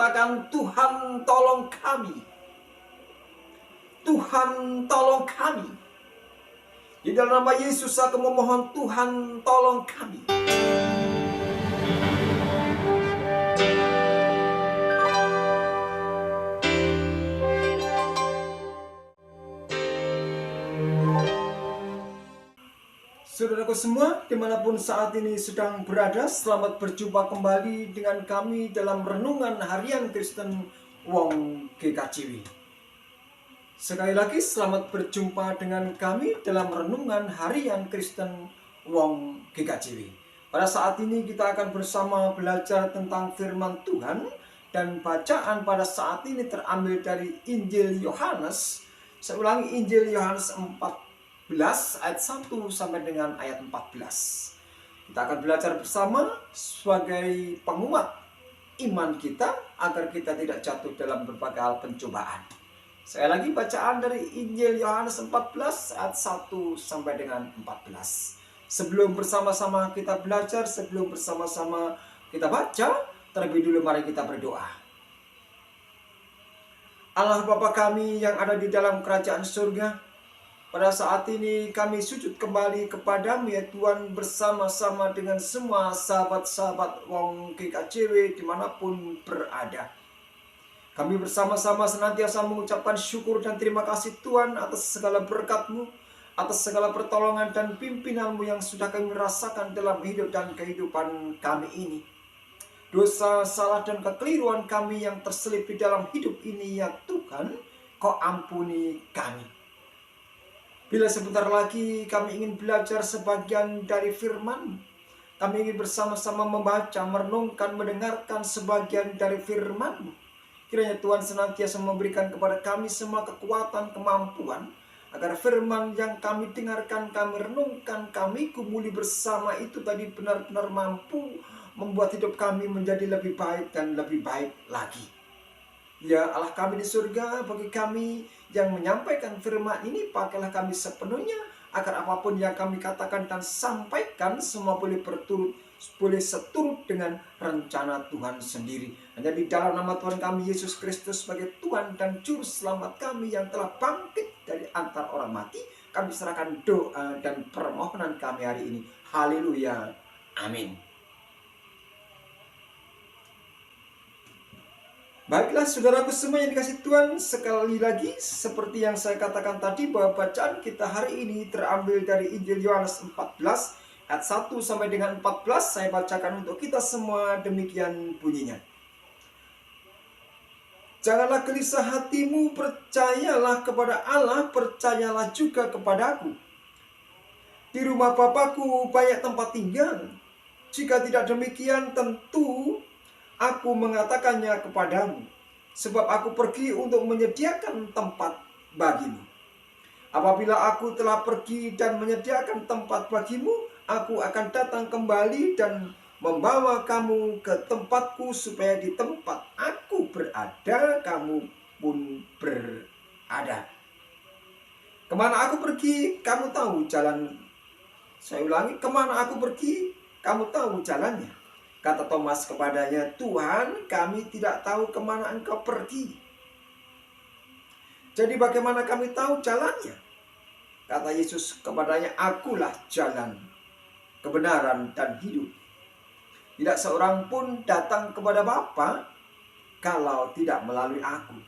katakan, Tuhan tolong kami. Tuhan tolong kami. Di dalam nama Yesus aku memohon, Tuhan tolong kami. Saudaraku semua, dimanapun saat ini sedang berada, selamat berjumpa kembali dengan kami dalam Renungan Harian Kristen Wong GKJW. Sekali lagi selamat berjumpa dengan kami dalam Renungan Harian Kristen Wong GKJW. Pada saat ini kita akan bersama belajar tentang firman Tuhan, dan bacaan pada saat ini terambil dari Injil Yohanes. Saya ulangi, Injil Yohanes 14 ayat 1 sampai dengan ayat 14. Kita akan belajar bersama sebagai penguat iman kita agar kita tidak jatuh dalam berbagai hal pencobaan. Sekali lagi bacaan dari Injil Yohanes 14 ayat 1 sampai dengan 14. Sebelum bersama-sama kita belajar, sebelum bersama-sama kita baca, terlebih dulu mari kita berdoa. Allah Bapa kami yang ada di dalam kerajaan surga, pada saat ini kami sujud kembali kepadamu ya Tuhan, bersama-sama dengan semua sahabat-sahabat Wong GKJW dimanapun berada. Kami bersama-sama senantiasa mengucapkan syukur dan terima kasih Tuhan atas segala berkat-Mu, atas segala pertolongan dan pimpinan-Mu yang sudah kami rasakan dalam hidup dan kehidupan kami ini. Dosa, salah dan kekeliruan kami yang terselip di dalam hidup ini ya Tuhan, Kau ampuni kami. Bila sebentar lagi kami ingin belajar sebagian dari firman, kami ingin bersama-sama membaca, merenungkan, mendengarkan sebagian dari firman. Kiranya Tuhan senantiasa memberikan kepada kami semua kekuatan, kemampuan, agar firman yang kami dengarkan, kami renungkan, kami gumuli bersama itu tadi benar-benar mampu membuat hidup kami menjadi lebih baik dan lebih baik lagi. Ya Allah kami di surga, bagi kami yang menyampaikan firman ini, pakailah kami sepenuhnya, agar apapun yang kami katakan dan sampaikan semua boleh seturut dengan rencana Tuhan sendiri. Hanya di dalam nama Tuhan kami Yesus Kristus sebagai Tuhan dan Juru Selamat kami yang telah bangkit dari antara orang mati, kami serahkan doa dan permohonan kami hari ini. Haleluya. Amin. Baiklah saudaraku semua yang dikasih Tuhan, sekali lagi seperti yang saya katakan tadi, bahwa bacaan kita hari ini terambil dari Injil Yohanes 14 ayat 1 sampai dengan 14. Saya bacakan untuk kita semua, demikian bunyinya. Janganlah gelisah hatimu, percayalah kepada Allah, percayalah juga kepadaku. Di rumah Bapakku banyak tempat tinggal. Jika tidak demikian, tentu aku mengatakannya kepadamu, sebab aku pergi untuk menyediakan tempat bagimu. Apabila aku telah pergi dan menyediakan tempat bagimu, aku akan datang kembali dan membawa kamu ke tempatku, supaya di tempat aku berada, kamu pun berada. Kemana aku pergi, kamu tahu jalan. Saya ulangi, kemana aku pergi, kamu tahu jalannya. Kata Thomas kepadanya, Tuhan, kami tidak tahu kemana Engkau pergi. Jadi bagaimana kami tahu jalannya? Kata Yesus kepadanya, Akulah jalan, kebenaran, dan hidup. Tidak seorang pun datang kepada Bapa kalau tidak melalui aku.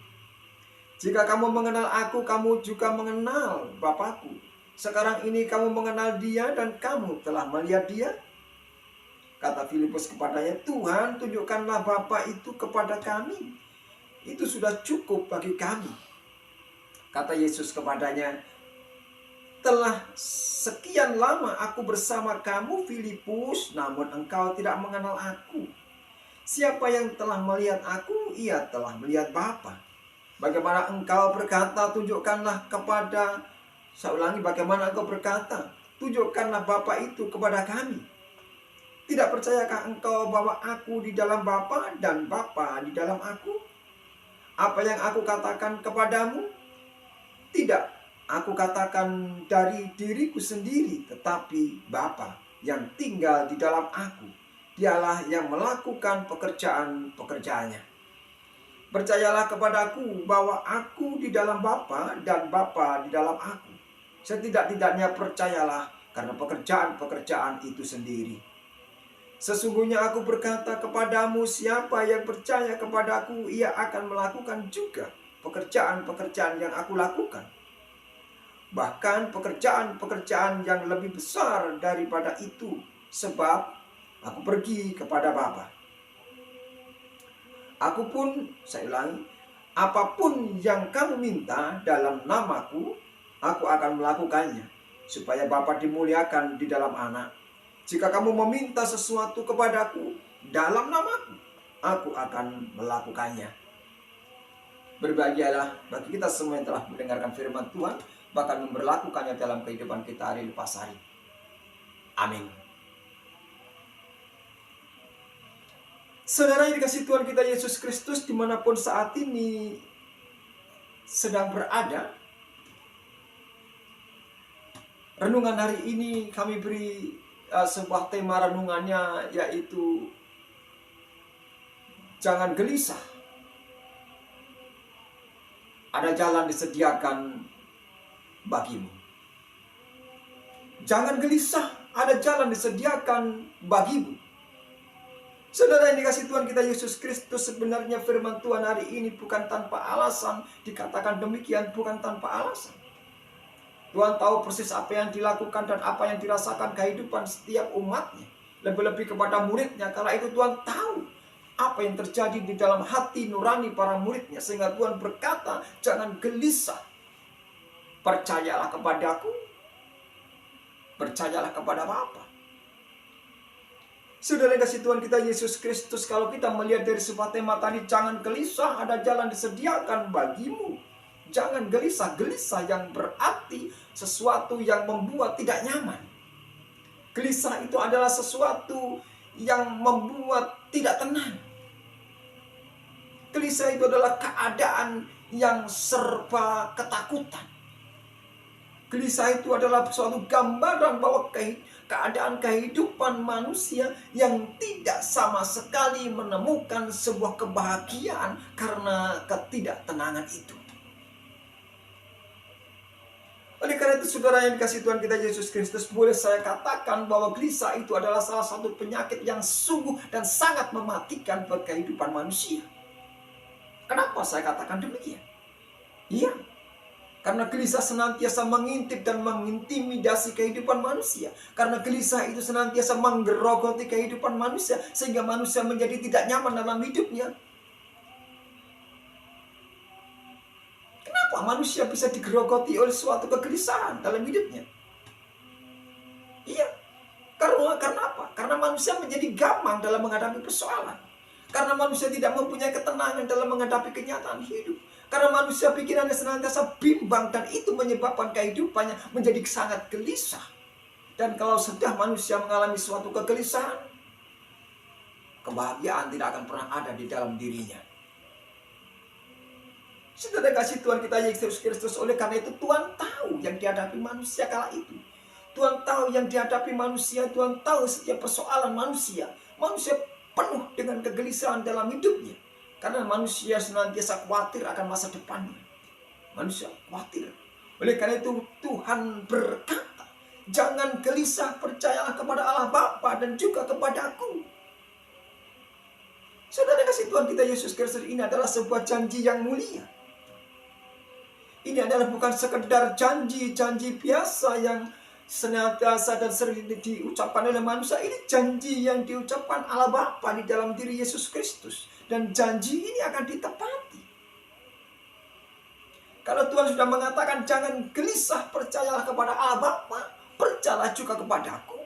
Jika kamu mengenal aku, kamu juga mengenal Bapakku. Sekarang ini kamu mengenal Dia dan kamu telah melihat Dia. Kata Filipus kepadanya, Tuhan, tunjukkanlah Bapa itu kepada kami. Itu sudah cukup bagi kami. Kata Yesus kepadanya, telah sekian lama aku bersama kamu, Filipus, namun engkau tidak mengenal aku. Siapa yang telah melihat aku, ia telah melihat Bapa. Bagaimana engkau berkata, tunjukkanlah kepada, saya ulangi, bagaimana engkau berkata, tunjukkanlah Bapa itu kepada kami. Tidak percayakah engkau bahwa aku di dalam Bapa dan Bapa di dalam aku? Apa yang aku katakan kepadamu, tidak aku katakan dari diriku sendiri, tetapi Bapa yang tinggal di dalam aku, Dialah yang melakukan pekerjaan-pekerjaannya. Percayalah kepadaku bahwa aku di dalam Bapa dan Bapa di dalam aku. Setidak-tidaknya percayalah karena pekerjaan-pekerjaan itu sendiri. Sesungguhnya aku berkata kepadamu, siapa yang percaya kepadaku, ia akan melakukan juga pekerjaan-pekerjaan yang aku lakukan. Bahkan pekerjaan-pekerjaan yang lebih besar daripada itu, sebab aku pergi kepada Bapa. Aku pun, saya ulangi, apapun yang kamu minta dalam namaku, aku akan melakukannya, supaya Bapa dimuliakan di dalam Anak. Jika kamu meminta sesuatu kepadaku dalam namaku, aku akan melakukannya. Berbahagialah bagi kita semua yang telah mendengarkan firman Tuhan, bahkan memberlakukannya dalam kehidupan kita hari lepas hari. Amin. Saudara yang dikasihi Tuhan kita Yesus Kristus, dimanapun saat ini sedang berada, renungan hari ini kami beri sebuah tema renungannya, yaitu jangan gelisah. Ada jalan disediakan bagimu. Jangan gelisah, ada jalan disediakan bagimu. Saudara yang dikasihi Tuhan kita Yesus Kristus, sebenarnya firman Tuhan hari ini bukan tanpa alasan. Dikatakan demikian bukan tanpa alasan. Tuhan tahu persis apa yang dilakukan dan apa yang dirasakan kehidupan setiap umatnya. Lebih-lebih kepada muridnya. Karena itu Tuhan tahu apa yang terjadi di dalam hati nurani para muridnya. Sehingga Tuhan berkata, jangan gelisah. Percayalah kepadaku. Percayalah kepada Bapa. Saudara yang kasih Tuhan kita Yesus Kristus, kalau kita melihat dari sebuah tema tadi, jangan gelisah, ada jalan disediakan bagimu. Jangan gelisah. Gelisah yang berarti sesuatu yang membuat tidak nyaman. Gelisah itu adalah sesuatu yang membuat tidak tenang. Gelisah itu adalah keadaan yang serba ketakutan. Gelisah itu adalah suatu gambaran bahwa keadaan kehidupan manusia yang tidak sama sekali menemukan sebuah kebahagiaan karena ketidaktenangan itu. Oleh karena itu, saudara yang dikasihi Tuhan kita Yesus Kristus, boleh saya katakan bahwa gelisah itu adalah salah satu penyakit yang sungguh dan sangat mematikan buat kehidupan manusia. Kenapa saya katakan demikian? Iya, karena gelisah senantiasa mengintip dan mengintimidasi kehidupan manusia. Karena gelisah itu senantiasa menggerogoti kehidupan manusia, sehingga manusia menjadi tidak nyaman dalam hidupnya. Kenapa manusia bisa digerogoti oleh suatu kegelisahan dalam hidupnya? Iya, karena apa? Karena manusia menjadi gamang dalam menghadapi persoalan. Karena manusia tidak mempunyai ketenangan dalam menghadapi kenyataan hidup. Karena manusia pikirannya senantiasa bimbang, dan itu menyebabkan kehidupannya menjadi sangat gelisah. Dan kalau sudah manusia mengalami suatu kegelisahan, kebahagiaan tidak akan pernah ada di dalam dirinya. Saudara kasih Tuhan kita Yesus Kristus, oleh karena itu Tuhan tahu yang dihadapi manusia kala itu. Tuhan tahu yang dihadapi manusia, Tuhan tahu setiap persoalan manusia. Manusia penuh dengan kegelisahan dalam hidupnya. Karena manusia senantiasa khawatir akan masa depannya. Manusia khawatir. Oleh karena itu Tuhan berkata, jangan gelisah, percayalah kepada Allah Bapa dan juga kepadaku. Saudara kasih Tuhan kita Yesus Kristus, ini adalah sebuah janji yang mulia. Ini adalah bukan sekedar janji-janji biasa yang senantiasa dan sering diucapkan oleh manusia. Ini janji yang diucapkan Allah Bapa di dalam diri Yesus Kristus. Dan janji ini akan ditepati. Kalau Tuhan sudah mengatakan jangan gelisah, percayalah kepada Allah Bapa, percayalah juga kepadaku.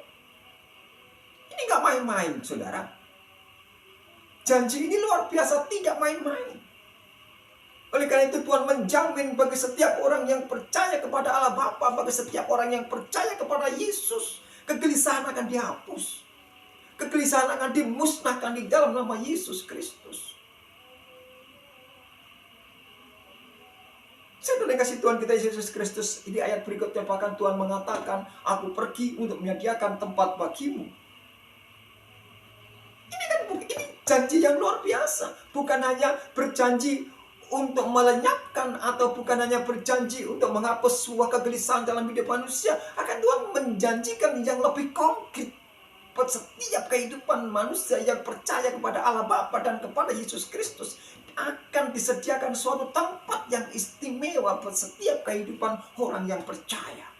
Ini gak main-main, saudara. Janji ini luar biasa, tidak main-main. Oleh karena itu Tuhan menjamin bagi setiap orang yang percaya kepada Allah Bapa, bagi setiap orang yang percaya kepada Yesus, kegelisahan akan dihapus. Kegelisahan akan dimusnahkan di dalam nama Yesus Kristus. Saudara kasih Tuhan kita Yesus Kristus, ini ayat berikutnya bahkan Tuhan mengatakan, aku pergi untuk menyediakan tempat bagimu. Ini Janji yang luar biasa. Bukan hanya berjanji untuk melenyapkan, atau bukan hanya berjanji untuk menghapus sebuah kegelisahan dalam hidup manusia. Akan Tuhan menjanjikan yang lebih konkret. Setiap kehidupan manusia yang percaya kepada Allah Bapa dan kepada Yesus Kristus akan disediakan suatu tempat yang istimewa buat setiap kehidupan orang yang percaya.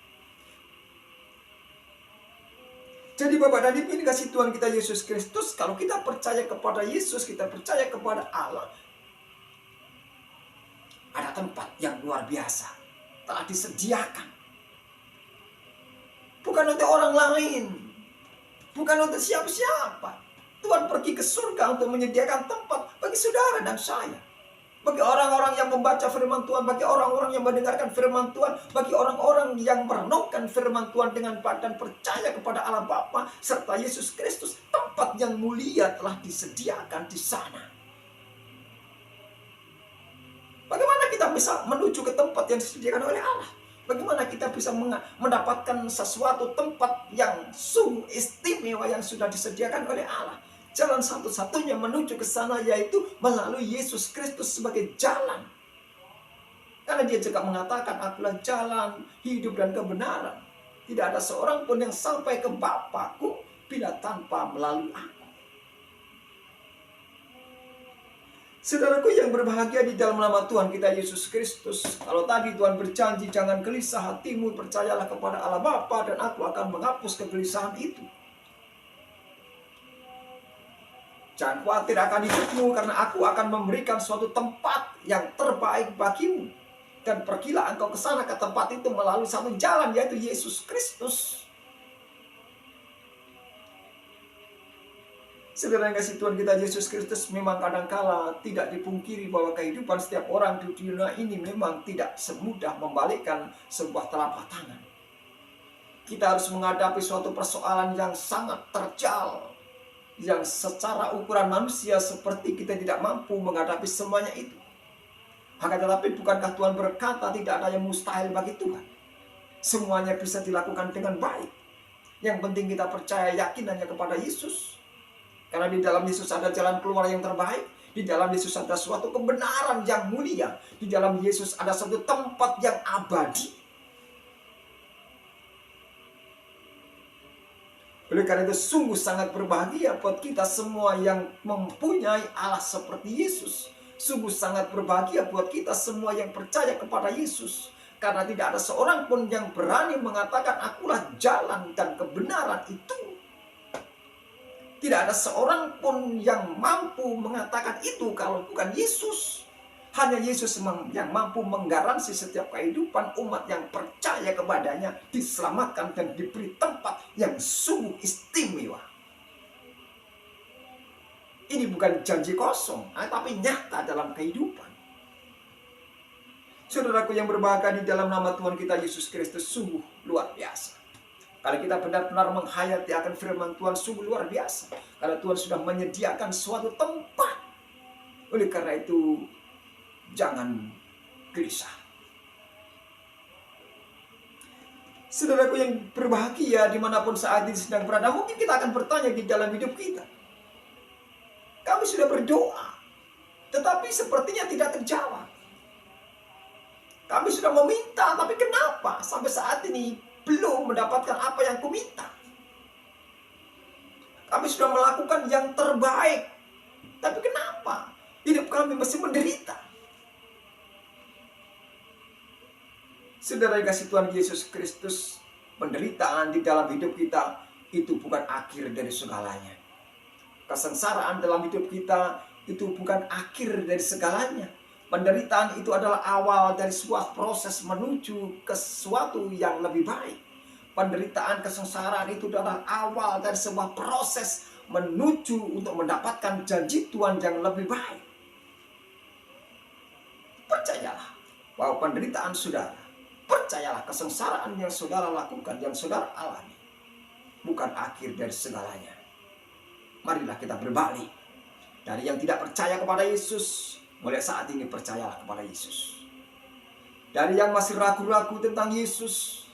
Jadi Bapak dan Ibu, ini kasih Tuhan kita Yesus Kristus. Kalau kita percaya kepada Yesus, kita percaya kepada Allah, ada tempat yang luar biasa telah disediakan. Bukan untuk orang lain, bukan untuk siapa-siapa. Tuhan pergi ke surga untuk menyediakan tempat bagi saudara dan saya. Bagi orang-orang yang membaca firman Tuhan, bagi orang-orang yang mendengarkan firman Tuhan, bagi orang-orang yang merenungkan firman Tuhan dengan badan percaya kepada Allah Bapa serta Yesus Kristus, tempat yang mulia telah disediakan di sana. Bagaimana kita bisa menuju ke tempat yang disediakan oleh Allah? Bagaimana kita bisa mendapatkan sesuatu tempat yang sungguh istimewa yang sudah disediakan oleh Allah? Jalan satu-satunya menuju ke sana yaitu melalui Yesus Kristus sebagai jalan. Karena dia juga mengatakan, akulah jalan, hidup, dan kebenaran. Tidak ada seorang pun yang sampai ke Bapa-Ku bila tanpa melalui aku. Saudaraku yang berbahagia di dalam nama Tuhan kita Yesus Kristus. Kalau tadi Tuhan berjanji, jangan gelisah hatimu, percayalah kepada Allah Bapa dan aku akan menghapus kegelisahan itu. Jangan khawatir akan hidupmu, karena aku akan memberikan suatu tempat yang terbaik bagimu. Dan pergilah engkau ke sana, ke tempat itu melalui satu jalan, yaitu Yesus Kristus. Saudara yang kasih Tuhan kita Yesus Kristus, memang kadangkala tidak dipungkiri bahwa kehidupan setiap orang di dunia ini memang tidak semudah membalikkan sebuah telapak tangan. Kita harus menghadapi suatu persoalan yang sangat terjal, yang secara ukuran manusia seperti kita tidak mampu menghadapi semuanya itu. Akan tetapi bukankah Tuhan berkata tidak ada yang mustahil bagi Tuhan? Semuanya bisa dilakukan dengan baik. Yang penting kita percaya, yakin hanya kepada Yesus. Karena di dalam Yesus ada jalan keluar yang terbaik. Di dalam Yesus ada suatu kebenaran yang mulia. Di dalam Yesus ada suatu tempat yang abadi. Oleh karena itu sungguh sangat berbahagia buat kita semua yang mempunyai Allah seperti Yesus. Sungguh sangat berbahagia buat kita semua yang percaya kepada Yesus. Karena tidak ada seorang pun yang berani mengatakan akulah jalan dan kebenaran itu. Tidak ada seorang pun yang mampu mengatakan itu kalau bukan Yesus. Hanya Yesus yang mampu menggaransi setiap kehidupan umat yang percaya kepadanya diselamatkan dan diberi tempat yang sungguh istimewa. Ini bukan janji kosong, tapi nyata dalam kehidupan. Saudaraku yang berbahagia di dalam nama Tuhan kita Yesus Kristus, sungguh luar biasa. Kalau kita benar-benar menghayati akan firman Tuhan, sungguh luar biasa. Karena Tuhan sudah menyediakan suatu tempat. Oleh karena itu, jangan gelisah. Saudaraku yang berbahagia dimanapun saat ini sedang berada, mungkin kita akan bertanya di dalam hidup kita. Kami sudah berdoa, tetapi sepertinya tidak terjawab. Kami sudah meminta, tapi kenapa sampai saat ini belum mendapatkan apa yang kuminta? Kami sudah melakukan yang terbaik, tapi kenapa hidup kami masih menderita? Saudara yang kasih Tuhan Yesus Kristus, penderitaan di dalam hidup kita itu bukan akhir dari segalanya. Kesengsaraan dalam hidup kita itu bukan akhir dari segalanya. Penderitaan itu adalah awal dari sebuah proses menuju ke sesuatu yang lebih baik. Penderitaan, kesengsaraan itu adalah awal dari sebuah proses menuju untuk mendapatkan janji Tuhan yang lebih baik. Percayalah bahwa penderitaan saudara, percayalah kesengsaraan yang saudara lakukan, yang saudara alami, bukan akhir dari segalanya. Marilah kita berbalik dari yang tidak percaya kepada Yesus, mulai saat ini percayalah kepada Yesus. Dari yang masih ragu-ragu tentang Yesus,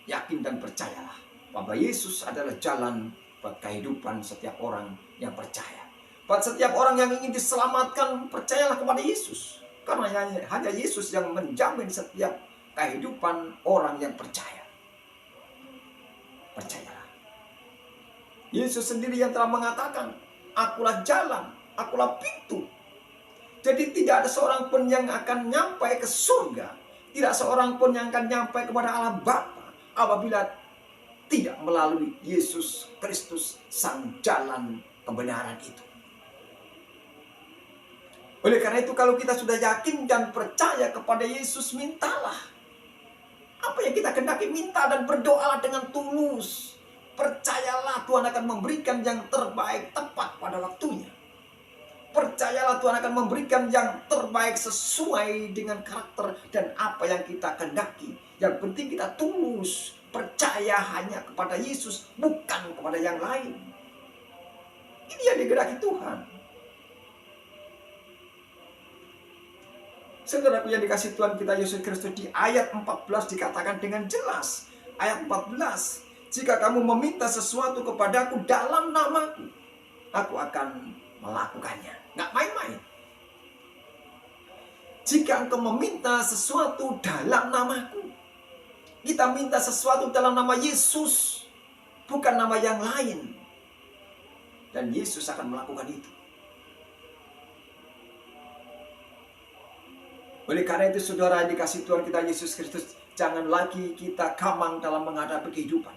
yakin dan percayalah bahwa Yesus adalah jalan buat kehidupan setiap orang yang percaya. Buat setiap orang yang ingin diselamatkan, percayalah kepada Yesus. Karena hanya Yesus yang menjamin setiap kehidupan orang yang percaya. Percayalah. Yesus sendiri yang telah mengatakan, akulah jalan, akulah pintu. Jadi tidak ada seorang pun yang akan nyampai ke surga. Tidak seorang pun yang akan nyampai kepada Allah Bapa apabila tidak melalui Yesus Kristus, sang jalan kebenaran itu. Oleh karena itu, kalau kita sudah yakin dan percaya kepada Yesus, mintalah. Apa yang kita kehendaki, minta dan berdoalah dengan tulus. Percayalah Tuhan akan memberikan yang terbaik tepat pada waktunya. Percayalah Tuhan akan memberikan yang terbaik sesuai dengan karakter dan apa yang kita kehendaki. Yang penting kita tulus, percaya hanya kepada Yesus, bukan kepada yang lain. Ini yang dikehendaki Tuhan. Saudaraku yang dikasihi Tuhan kita Yesus Kristus, di ayat 14 dikatakan dengan jelas. Ayat 14, jika kamu meminta sesuatu kepadaku dalam namaku, aku akan melakukannya. Nggak main-main. Jika engkau meminta sesuatu dalam namaku, kita minta sesuatu dalam nama Yesus, bukan nama yang lain. Dan Yesus akan melakukan itu. Oleh karena itu, saudara yang dikasihi Tuhan kita Yesus Kristus, jangan lagi kita kamang dalam menghadapi kehidupan.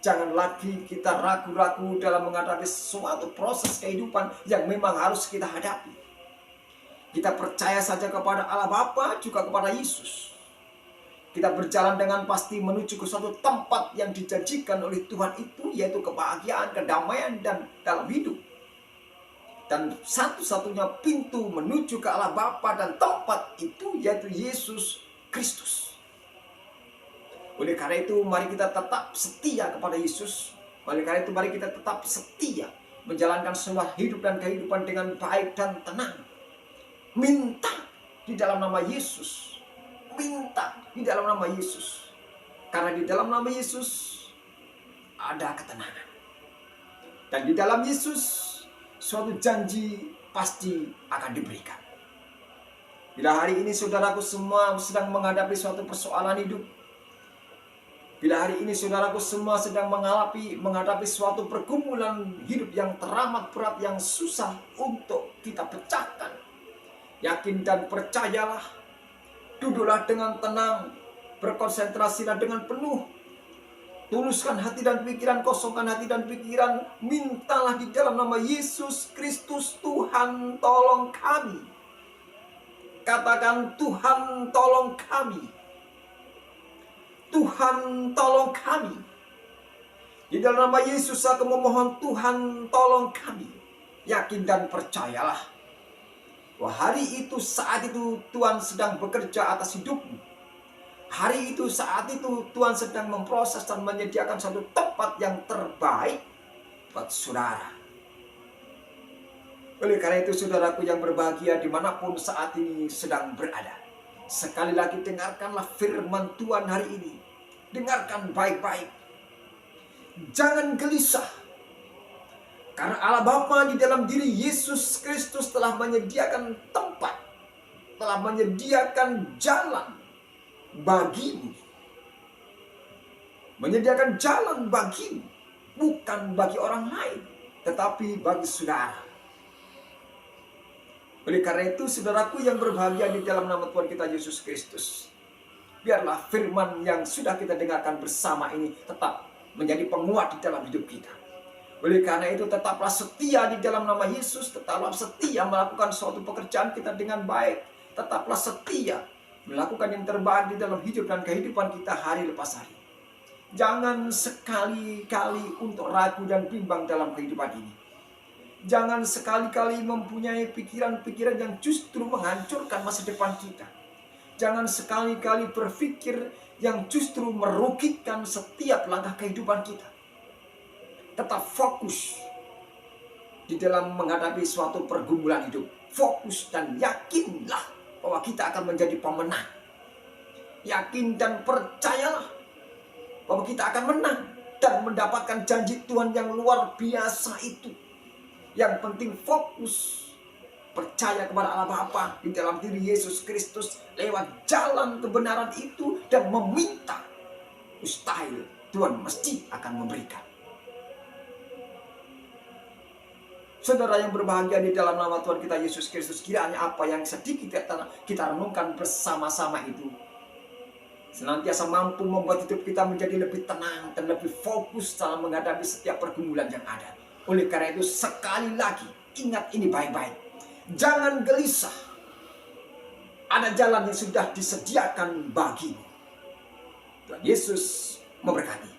Jangan lagi kita ragu-ragu dalam menghadapi suatu proses kehidupan yang memang harus kita hadapi. Kita percaya saja kepada Allah Bapa, juga kepada Yesus. Kita berjalan dengan pasti menuju ke suatu tempat yang dijanjikan oleh Tuhan itu, yaitu kebahagiaan, kedamaian, dan dalam hidup. Dan satu-satunya pintu menuju ke Allah Bapa dan tempat itu yaitu Yesus Kristus. Oleh karena itu, mari kita tetap setia kepada Yesus. Oleh karena itu, mari kita tetap setia menjalankan sebuah hidup dan kehidupan dengan baik dan tenang. Minta di dalam nama Yesus. Minta di dalam nama Yesus. Karena di dalam nama Yesus ada ketenangan. Dan di dalam Yesus suatu janji pasti akan diberikan. Bila hari ini saudaraku semua sedang menghadapi suatu persoalan hidup, bila hari ini saudaraku semua sedang menghadapi suatu pergumulan hidup yang teramat berat, yang susah untuk kita pecahkan, yakin dan percayalah, duduklah dengan tenang, berkonsentrasilah dengan penuh. Tuluskan hati dan pikiran, kosongkan hati dan pikiran. Mintalah di dalam nama Yesus Kristus, Tuhan tolong kami. Katakan, Tuhan tolong kami. Tuhan tolong kami. Di dalam nama Yesus aku memohon, Tuhan tolong kami. Yakin dan percayalah bahwa hari itu, saat itu Tuhan sedang bekerja atas hidupmu. Hari itu, saat itu Tuhan sedang memproses dan menyediakan satu tempat yang terbaik buat saudara. Oleh karena itu, saudaraku yang berbahagia dimanapun saat ini sedang berada, sekali lagi dengarkanlah firman Tuhan hari ini. Dengarkan baik-baik. Jangan gelisah. Karena Allah Bapa di dalam diri Yesus Kristus telah menyediakan tempat, telah menyediakan jalan bagimu. Menyediakan jalan bagimu, bukan bagi orang lain, tetapi bagi saudara. Oleh karena itu, saudaraku yang berbahagia di dalam nama Tuhan kita Yesus Kristus, biarlah firman yang sudah kita dengarkan bersama ini tetap menjadi penguat di dalam hidup kita. Oleh karena itu, tetaplah setia di dalam nama Yesus, tetaplah setia melakukan suatu pekerjaan kita dengan baik, tetaplah setia melakukan yang terbaik di dalam hidup dan kehidupan kita hari lepas hari. Jangan sekali-kali untuk ragu dan bimbang dalam kehidupan ini. Jangan sekali-kali mempunyai pikiran-pikiran yang justru menghancurkan masa depan kita. Jangan sekali-kali berpikir yang justru merugikan setiap langkah kehidupan kita. Tetap fokus di dalam menghadapi suatu pergumulan hidup. Fokus dan yakinlah bahwa kita akan menjadi pemenang. Yakin dan percayalah bahwa kita akan menang dan mendapatkan janji Tuhan yang luar biasa itu. Yang penting fokus, percaya kepada Allah Bapa di dalam diri Yesus Kristus lewat jalan kebenaran itu dan meminta. Mustahil, Tuhan mesti akan memberikan. Saudara yang berbahagia di dalam nama Tuhan kita Yesus Kristus, kiranya apa yang sedikit kita renungkan bersama-sama itu senantiasa mampu membuat hidup kita menjadi lebih tenang dan lebih fokus dalam menghadapi setiap pergumulan yang ada. Oleh karena itu sekali lagi ingat ini baik-baik. Jangan gelisah. Ada jalan yang sudah disediakan bagimu. Tuhan Yesus memberkati.